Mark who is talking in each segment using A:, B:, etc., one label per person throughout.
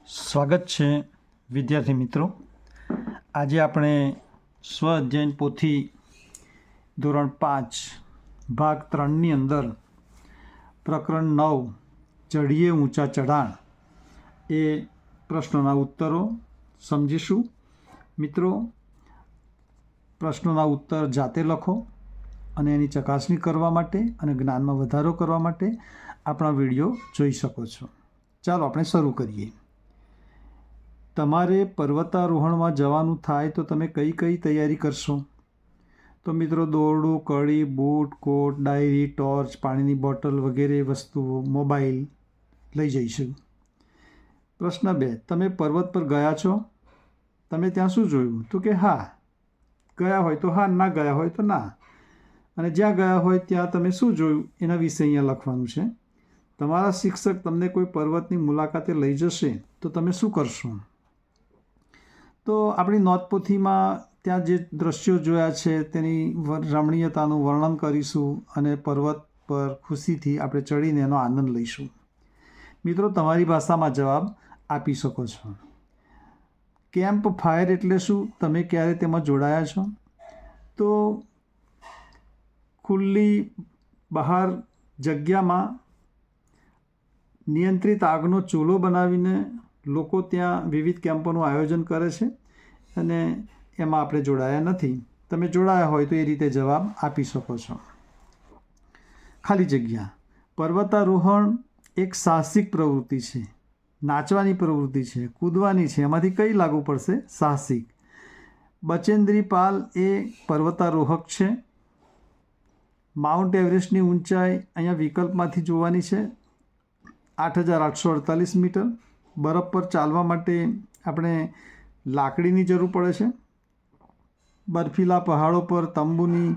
A: સ્વાગત છે વિદ્યાર્થી મિત્રો. આજે આપણે સ્વ અધ્યયન પોથી ધોરણ 5 ભાગ 3ની અંદર પ્રકરણ 9 ચઢીએ ઊંચા ચઢાણ એ પ્રશ્નોના ઉત્તરો સમજીશું. મિત્રો, પ્રશ્નોના ઉત્તર જાતે લખો અને એની ચકાસણી કરવા માટે અને જ્ઞાનમાં વધારો કરવા માટે આપણા વિડીયો જોઈ શકો છો. ચાલો આપણે શરૂ કરીએ. તમારે પર્વતારોહણમાં જવાનું થાય તો તમે કઈ કઈ તૈયારી કરશો? તો મિત્રો, દોરડું, કડી, બૂટ, કોટ, ડાયરી, ટોર્ચ, પાણીની બોટલ વગેરે વસ્તુઓ, મોબાઈલ લઈ જઈશું. પ્રશ્ન 2, તમે પર્વત પર ગયા છો? તમે ત્યાં શું જોયું? તો કે હા, ગયા હોય તો હા, ના ગયા હોય તો ના. અને જ્યાં ગયા હોય ત્યાં તમે શું જોયું એના વિશે અહીંયા લખવાનું છે. તમારા શિક્ષક તમને કોઈ પર્વતની મુલાકાતે લઈ જશે તો તમે શું કરશો? તો આપણી નોંધપોથીમાં ત્યાં જે દ્રશ્યો જોયા છે તેની રમણીયતાનું વર્ણન કરીશું અને પર્વત પર ખુશીથી આપણે ચડીને એનો આનંદ લઈશું. મિત્રો, તમારી ભાષામાં જવાબ આપી શકો છો. કેમ્પ ફાયર એટલે શું? તમે ક્યારે તેમાં જોડાયા છો? તો ખુલ્લી બહાર જગ્યામાં નિયંત્રિત આગનો ચૂલો બનાવીને લોકો ત્યાં વિવિધ કેમ્પોનું આયોજન કરે છે અને એમાં આપણે જોડાયા નથી. તમે જોડાયા હોય તો એ રીતે જવાબ આપી શકો છો. ખાલી જગ્યા. પર્વતારોહણ એક સાહસિક પ્રવૃત્તિ છે, નાચવાની પ્રવૃત્તિ છે, કૂદવાની છે. એમાંથી કઈ લાગુ પડશે? સાહસિક. બચેન્દ્રી પાલ એ પર્વતારોહક છે. માઉન્ટ એવરેસ્ટની ઊંચાઈ અહીંયા વિકલ્પમાંથી જોવાની છે, 8,848 મીટર. બરફ પર ચાલવા માટે આપણે લાકડીની જરૂર પડે છે. બર્ફીલા પહાડો પર તંબુની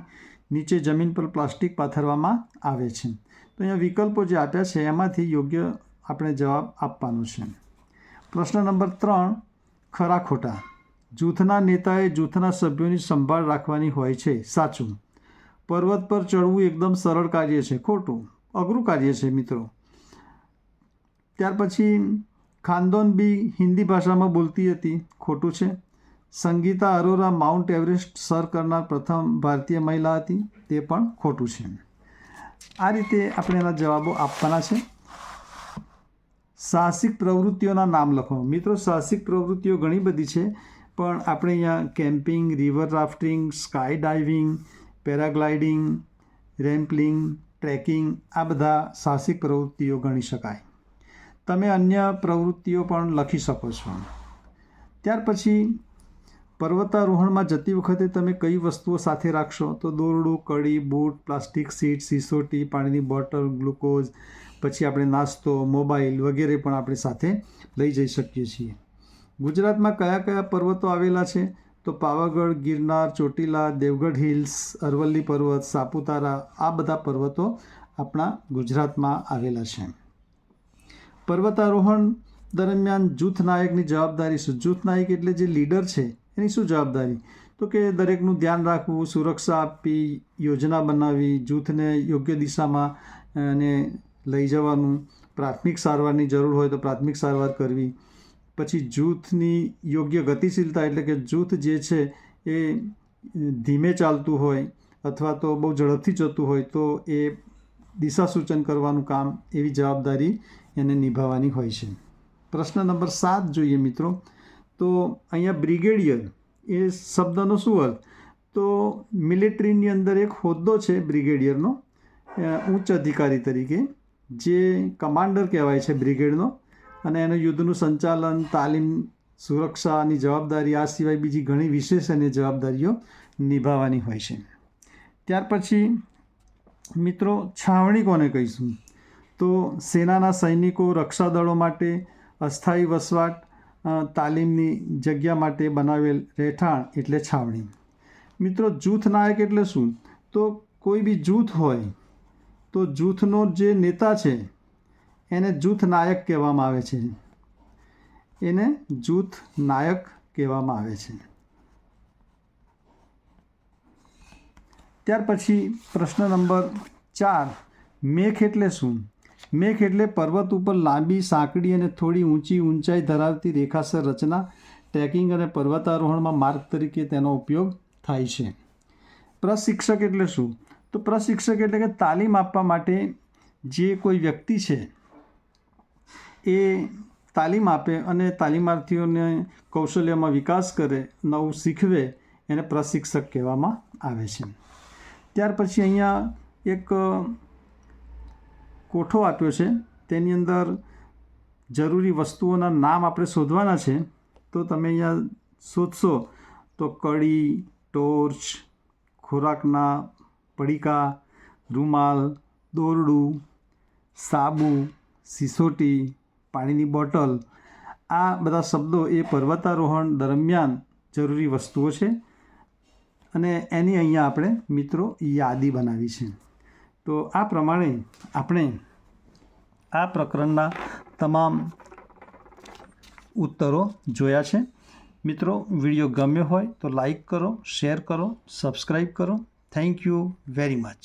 A: નીચે જમીન પર પ્લાસ્ટિક પાથરવામાં આવે છે. તો અહીંયા વિકલ્પો જે આપ્યા છે એમાંથી યોગ્ય આપણે જવાબ આપવાનો છે. પ્રશ્ન નંબર 3, ખરા ખોટા. જૂથના નેતાએ જૂથના સભ્યોની સંભાળ રાખવાની હોય છે. સાચું. પર્વત પર ચડવું એકદમ સરળ કાર્ય છે. ખોટું. અઘરું કાર્ય છે મિત્રો. ત્યાર પછી ખાનદોનબી હિન્દી ભાષામાં બોલતી હતી. ખોટું છે. સંગીતા અરોરા માઉન્ટ એવરેસ્ટ સર કરનાર પ્રથમ ભારતીય મહિલા હતી. તે પણ ખોટું છે. આ રીતે આપણે એના જવાબો આપવાના છે. સાહસિક પ્રવૃત્તિઓના નામ લખો. મિત્રો, સાહસિક પ્રવૃત્તિઓ ઘણી બધી છે, પણ આપણે અહીંયા camping, river rafting, skydiving, paragliding, rappelling, trekking, આ બધા સાહસિક પ્રવૃત્તિઓ ગણી શકાય. તમે અન્ય પ્રવૃત્તિઓ પણ લખી શકો છો. ત્યાર પછી પર્વતારોહણમાં જતી વખતે તમે કઈ વસ્તુઓ સાથે રાખશો? તો દોરડું, કડી, બૂટ, પ્લાસ્ટિક સીટ, સિસોટી, પાણીની બોટલ, ગ્લુકોઝ, પછી આપણે નાસ્તો, મોબાઈલ વગેરે પણ આપણે સાથે લઈ જઈ શકીએ છીએ. ગુજરાતમાં કયા કયા પર્વતો આવેલા છે? તો પાવાગઢ, ગિરનાર, ચોટીલા, દેવગઢ હિલ્સ, અરવલ્લી પર્વત, સાપુતારા, આ બધા પર્વતો આપણા ગુજરાતમાં આવેલા છે. પર્વતારોહણ દરમિયાન જૂથ નાયકની જવાબદારી શું? જૂથ નાયક એટલે જે લીડર છે એની શું જવાબદારી? તો કે દરેકનું ધ્યાન રાખવું, સુરક્ષા આપવી, યોજના બનાવવી, જૂથને યોગ્ય દિશામાં એને લઈ જવાનું, પ્રાથમિક સારવારની જરૂર હોય તો પ્રાથમિક સારવાર કરવી, પછી જૂથની યોગ્ય ગતિશીલતા એટલે કે જૂથ જે છે એ ધીમે ચાલતું હોય અથવા તો બહુ ઝડપથી જતું હોય તો એ દિશા સૂચન કરવાનું કામ, એવી જવાબદારી એને નિભાવવાની હોય છે. પ્રશ્ન નંબર 7 જોઈએ મિત્રો. તો અહીંયા બ્રિગેડિયર એ શબ્દનો શું અર્થ? તો મિલિટરીની અંદર એક હોદ્દો છે બ્રિગેડિયરનો, ઉચ્ચ અધિકારી તરીકે, જે કમાન્ડર કહેવાય છે બ્રિગેડનો, અને એનું યુદ્ધનું સંચાલન, તાલીમ, સુરક્ષાની જવાબદારી, આ સિવાય બીજી ઘણી વિશેષ અને જવાબદારીઓ નિભાવવાની હોય છે. ત્યાર પછી મિત્રો, છાવણી કોને કહીશું? તો સેનાના સૈનિકો, રક્ષાદળો માટે અસ્થાયી વસવાટ, તાલીમની જગ્યા માટે બનાવેલ રહેઠાણ એટલે છાવણી. મિત્રો, જૂથ નાયક એટલે શું? તો કોઈ બી જૂથ હોય તો જૂથનો જે નેતા છે એને જૂથ નાયક કહેવામાં આવે છે. એને જૂથ નાયક કહેવામાં આવે છે. ત્યાર પછી પ્રશ્ન નંબર 4, મેખ એટલે શું? મેઘ એટલે પર્વત ઉપર લાંબી સાંકડી અને થોડી ઊંચાઈ ધરાવતી રેખાસર રચના. ટ્રેકિંગ અને પર્વતારોહણમાં માર્ગ તરીકે તેનો ઉપયોગ થાય છે. પ્રશિક્ષક એટલે શું? તો પ્રશિક્ષક એટલે કે તાલીમ આપવા માટે જે કોઈ વ્યક્તિ છે એ તાલીમ આપે અને તાલીમાર્થીઓને કૌશલ્યમાં વિકાસ કરે, નવું શીખવે, એને પ્રશિક્ષક કહેવામાં આવે છે. ત્યાર પછી અહીંયા એક કોઠો આપ્યો છે, તેની અંદર જરૂરી વસ્તુઓના નામ આપણે શોધવાના છે. તો તમે અહીંયા શોધશો તો કડી, ટોર્ચ, ખોરાકના પડીકા, રૂમાલ, દોરડું, સાબુ, સિસોટી, પાણીની બોટલ, આ બધા શબ્દો એ પર્વતારોહણ દરમિયાન જરૂરી વસ્તુઓ છે અને એની અહીંયા આપણે મિત્રો યાદી બનાવી છે. તો આ પ્રમાણે આપણે આ પ્રકરણના તમામ ઉત્તરો જોયા છે. મિત્રો, વિડીયો ગમ્યો હોય તો લાઈક કરો, શેર કરો, સબસ્ક્રાઈબ કરો. Thank you very much.